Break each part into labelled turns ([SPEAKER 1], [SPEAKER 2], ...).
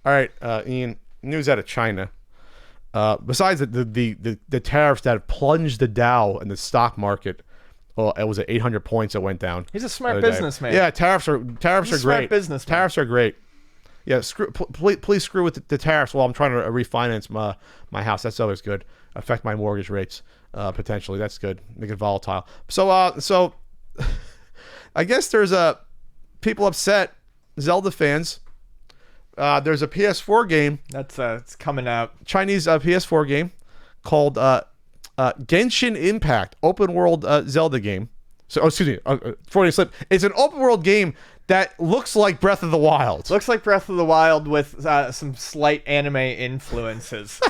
[SPEAKER 1] All right, Ian. News out of China. Besides the tariffs that have plunged the Dow in the stock market, well, it was at 800 points. It went down.
[SPEAKER 2] He's a smart businessman.
[SPEAKER 1] Yeah, tariffs are great.
[SPEAKER 2] Smart businessman.
[SPEAKER 1] Tariffs are great. Yeah, please screw with the tariffs while I'm trying to refinance my house. That's always good. Affect my mortgage rates potentially. That's good. Make it volatile. So I guess there's people upset. Zelda fans. There's a PS4 game.
[SPEAKER 2] That's it's coming out.
[SPEAKER 1] Chinese PS4 game called Genshin Impact, open world Zelda game. So, excuse me, Freudian slip. It's an open world game that looks like Breath of the Wild.
[SPEAKER 2] Looks like Breath of the Wild with some slight anime influences.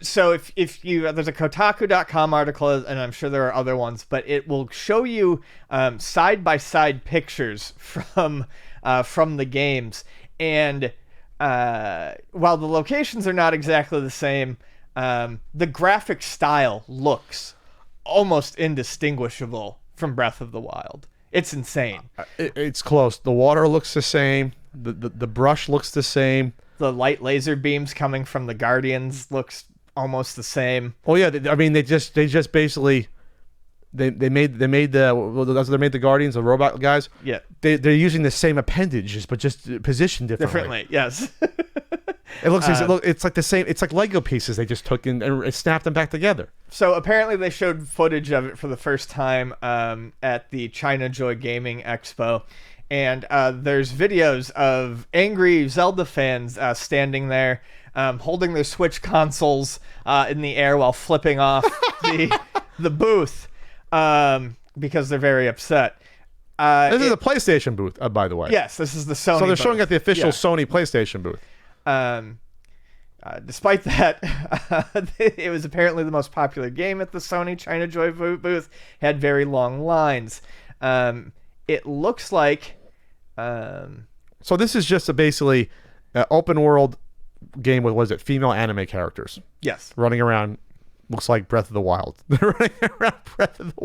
[SPEAKER 2] So if you there's a Kotaku.com article, and I'm sure there are other ones, but it will show you side by side pictures from the games. And while the locations are not exactly the same, the graphic style looks almost indistinguishable from Breath of the Wild. It's insane.
[SPEAKER 1] It's close. The water looks the same. The brush looks the same.
[SPEAKER 2] The light laser beams coming from the Guardians looks almost the same.
[SPEAKER 1] Oh yeah, I mean they just basically they made the Guardians, the robot guys.
[SPEAKER 2] Yeah,
[SPEAKER 1] they're using the same appendages but just positioned differently.
[SPEAKER 2] Yes.
[SPEAKER 1] It looks it's like the same. It's like Lego pieces they just took and snapped them back together.
[SPEAKER 2] So apparently they showed footage of it for the first time at the China Joy Gaming Expo. And there's videos of angry Zelda fans standing there, holding their Switch consoles in the air while flipping off the booth because they're very upset.
[SPEAKER 1] This is a PlayStation booth, by the way.
[SPEAKER 2] Yes, this is the Sony
[SPEAKER 1] So they're
[SPEAKER 2] booth.
[SPEAKER 1] showing at the official Sony PlayStation booth.
[SPEAKER 2] Despite that, it was apparently the most popular game at the Sony China Joy booth. Had very long lines. It looks like...
[SPEAKER 1] So this is just basically an open world game with, what is it, female anime characters.
[SPEAKER 2] Yes.
[SPEAKER 1] Running around, looks like Breath of the Wild. They're running around Breath of the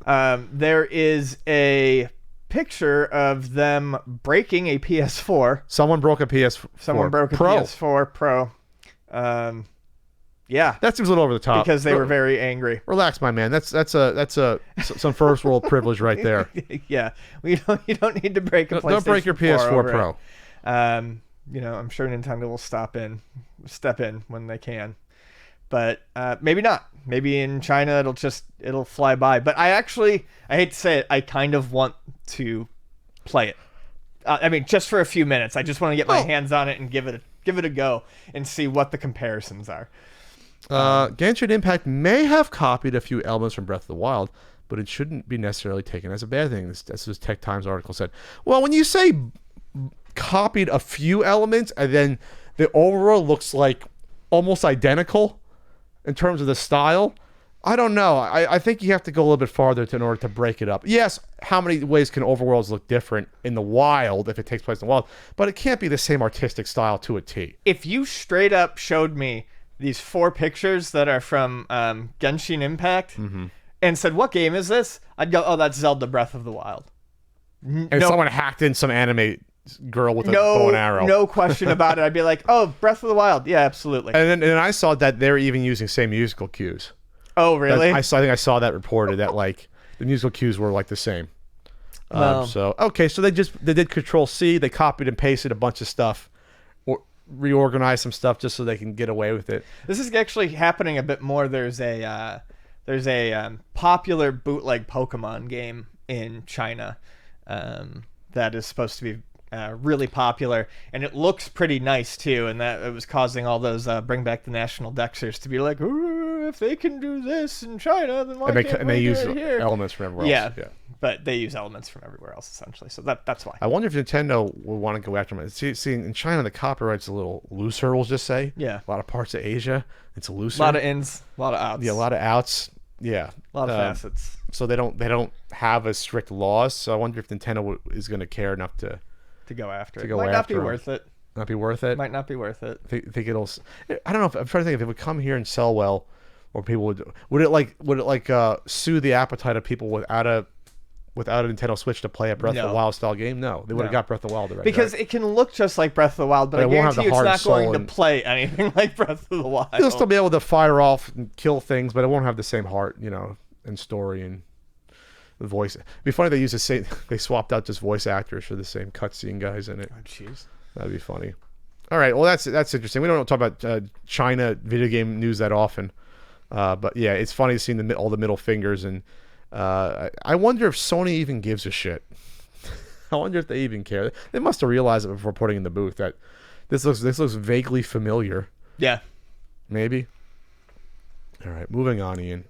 [SPEAKER 1] Wild.
[SPEAKER 2] There is a picture of them breaking a PS4.
[SPEAKER 1] Someone broke a PS4.
[SPEAKER 2] Someone broke a PS4 Pro. Yeah,
[SPEAKER 1] that seems a little over the top
[SPEAKER 2] because they were very angry.
[SPEAKER 1] Relax, my man. That's some first world privilege right there.
[SPEAKER 2] Yeah, you don't need to break a PlayStation.
[SPEAKER 1] Don't break your PS4 Pro.
[SPEAKER 2] I'm sure Nintendo will step in when they can, but maybe not. Maybe in China it'll fly by. But I hate to say it, I kind of want to play it. I mean, just for a few minutes. I just want to get my hands on it and give it a go and see what the comparisons are.
[SPEAKER 1] Genshin Impact may have copied a few elements from Breath of the Wild, but it shouldn't be necessarily taken as a bad thing. This is Tech Times article said. Well, when you say copied a few elements and then the overall looks like almost identical in terms of the style, I don't know. I think you have to go a little bit farther in order to break it up. Yes, how many ways can overworlds look different in the wild if it takes place in the wild? But it can't be the same artistic style to a T.
[SPEAKER 2] If you straight up showed me these 4 pictures that are from Genshin Impact and said, what game is this? I'd go, oh, that's Zelda Breath of the Wild.
[SPEAKER 1] And someone hacked in some anime girl with a bow and arrow.
[SPEAKER 2] No question about it. I'd be like, oh, Breath of the Wild. Yeah, absolutely.
[SPEAKER 1] And then I saw that they're even using same musical cues.
[SPEAKER 2] Oh, really?
[SPEAKER 1] I think I saw that reported that like the musical cues were like the same.
[SPEAKER 2] Well,
[SPEAKER 1] so they did Control-C. They copied and pasted a bunch of stuff, or reorganized some stuff just so they can get away with it.
[SPEAKER 2] This is actually happening a bit more. There's a popular bootleg Pokemon game in China that is supposed to be really popular, and it looks pretty nice too, and that it was causing all those bring back the national Dexers to be like, ooh, if they can do this in China, then why can't we do it here?
[SPEAKER 1] Elements from everywhere else.
[SPEAKER 2] Yeah, but they use elements from everywhere else essentially, so that's why.
[SPEAKER 1] I wonder if Nintendo would want to go after them. See, in China the copyright's a little looser, we'll just say.
[SPEAKER 2] Yeah,
[SPEAKER 1] a lot of parts of Asia it's looser.
[SPEAKER 2] A lot of ins, a lot of outs.
[SPEAKER 1] Yeah, a lot of outs. Yeah,
[SPEAKER 2] a lot of facets.
[SPEAKER 1] So they don't have as strict laws. So I wonder if Nintendo is going to care enough to
[SPEAKER 2] go after it.
[SPEAKER 1] Might
[SPEAKER 2] not be worth it.
[SPEAKER 1] Not be worth it.
[SPEAKER 2] Might not be worth it.
[SPEAKER 1] Think it'll. I don't know. I'm trying to think if it would come here and sell well, or people would it like soothe the appetite of people without without a Nintendo Switch to play a Breath of
[SPEAKER 2] No.
[SPEAKER 1] the Wild style game? No, they would have
[SPEAKER 2] No.
[SPEAKER 1] got Breath of the Wild already.
[SPEAKER 2] Because
[SPEAKER 1] right?
[SPEAKER 2] it can look just like Breath of the Wild, but I
[SPEAKER 1] it won't have
[SPEAKER 2] guarantee
[SPEAKER 1] the
[SPEAKER 2] you it's
[SPEAKER 1] heart,
[SPEAKER 2] not going
[SPEAKER 1] soul,
[SPEAKER 2] to
[SPEAKER 1] and-
[SPEAKER 2] play anything like Breath of the Wild.
[SPEAKER 1] You'll still be able to fire off and kill things, but it won't have the same heart, and story and the voice. It'd be funny they use the same. They swapped out just voice actors for the same cutscene guys in it.
[SPEAKER 2] Oh, jeez.
[SPEAKER 1] That'd be funny. All right, well that's interesting. We don't talk about China video game news that often, but yeah, it's funny seeing all the middle fingers, and I wonder if Sony even gives a shit. I wonder if they even care. They must have realized it before putting in the booth that this looks vaguely familiar.
[SPEAKER 2] Yeah.
[SPEAKER 1] Maybe. All right, moving on, Ian.